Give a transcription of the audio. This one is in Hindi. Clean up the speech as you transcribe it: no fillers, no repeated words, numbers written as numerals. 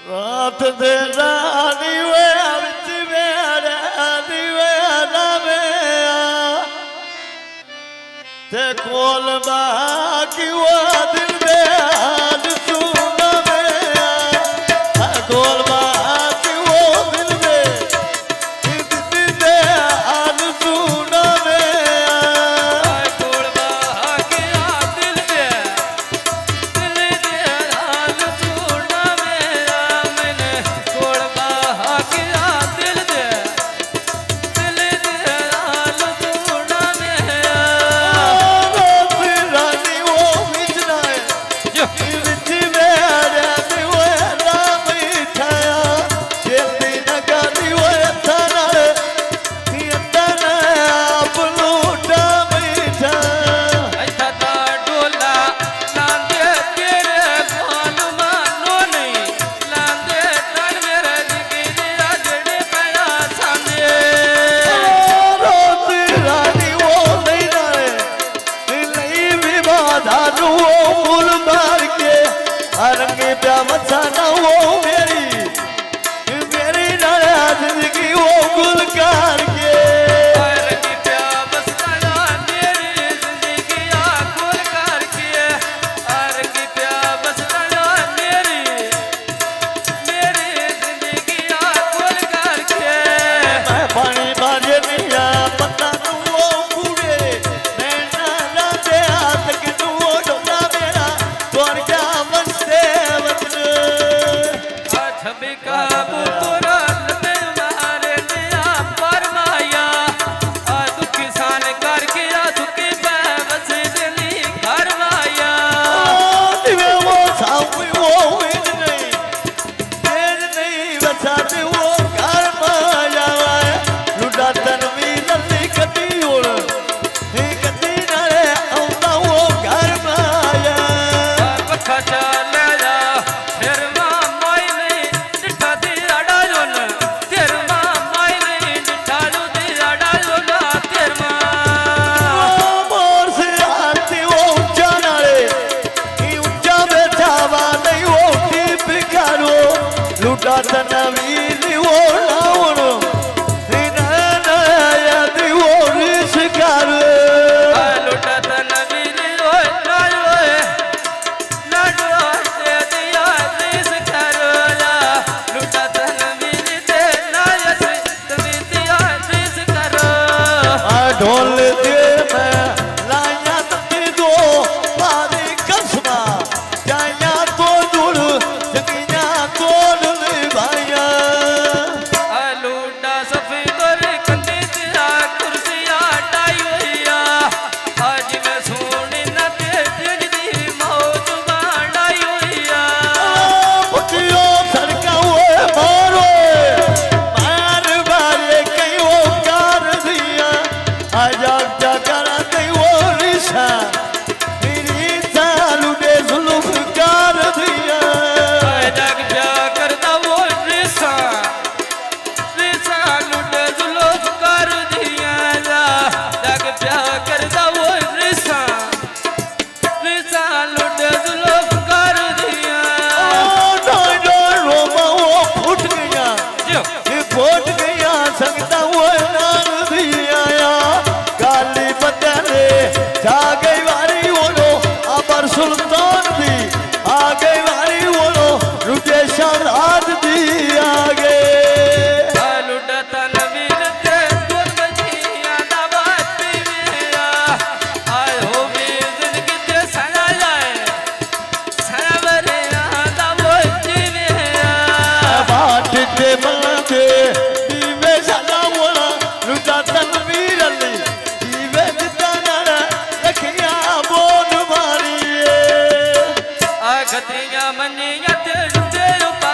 रात दे रानी वे विच मेरे आनी वे ना में ते कोल बाकी वो दिल में आज सुना में कोल बाकी वो दिल में दिल में आज सुना में कोल बाकी दिल में आज सुना में मैंने कोल बाकी दिल में आज सुना में रानी वो बिचना है बिच मेरे दी वो ना मिठाया जल्दी न करी वो थाना थियंदर आप लूटा मिठा अच्छा ता डोला लांदे तेरे कौन मानो नहीं लांदे तन मेरे दिखे जड़े पया सामने रोती रानी वो नहीं रहे नहीं भी बाधा वो फूल मार के हरंगे प्या मचाना वो मेरी नाराज जिंदगी वो गुलकार के और की प्या बसना मेरी जिंदगी आकुल करके और की प्या बसना मेरी जिंदगी आकुल करके मैं पानी बाजे नहीं पता वो पूरे नैना राते हाथ के वो डोला मेरा तोर क्या मस्ते वचन छवि का पुरान में मारे दिया फरमाया दुख किसान करके दुखी बस दिली करवाया दिवे वो सावी वो विन नहीं तेज नहीं बचाते वो घर माया लुटा तनवीर नहीं कटी उड़ कटी नारे औंदा वो घर माया पखा चला फिर माई नहीं डिठा दी अड़ा जोन तेर माई नहीं डिठा दी अड़ा जोन तेर मोर से आती वो ऊंचा नारे ऊंचा बेचावा नहीं वो टीप करो लुटा तनवीर वो लाउनो दी वो रिश करो लुटा तनवीर ओए नायोए नाडो ते दिया दिस करोला लुटा तनवीर ते नायस तवी दिया दिस करो ढोल दे मैं लाया तती दो पारी कसमा जाया तो दूर जगिया तो ले भाया लुटा सफी कर कंदी तेरा कुर्सी हटाई हुईया आज मैं सोनी न ते दी मौज बांधाई हुईया पुटियो सरका हुए मारो मार मारे कई वो कार दिया आजा करा कई वो रिशा मेरी चालू दे जुल्फ कार दिया जग जा करता वो रिसा लुट जुल्फ कर दिया जग प्या करता वो रिसा लुट जुल्फ कर दिया रोमा वो फूट गया ये फूट गया संगता वो नाल दिया गाली बदले जा गई वारी वो अमर सुल्तान दी आ गई वारी वो रुटे शहराज दी आ गए लुटा तनवीर ते दूर बजिया ना बाती मेरा आय हो भी जिंदगी ते सना जाए सना बरे आदा वो जीवेया बाट के मंगे दीवे सदा वो रुटा तनवीर अली दीवे जितना रखिया बोल मारिए आ गतिया मनिया ते रुपा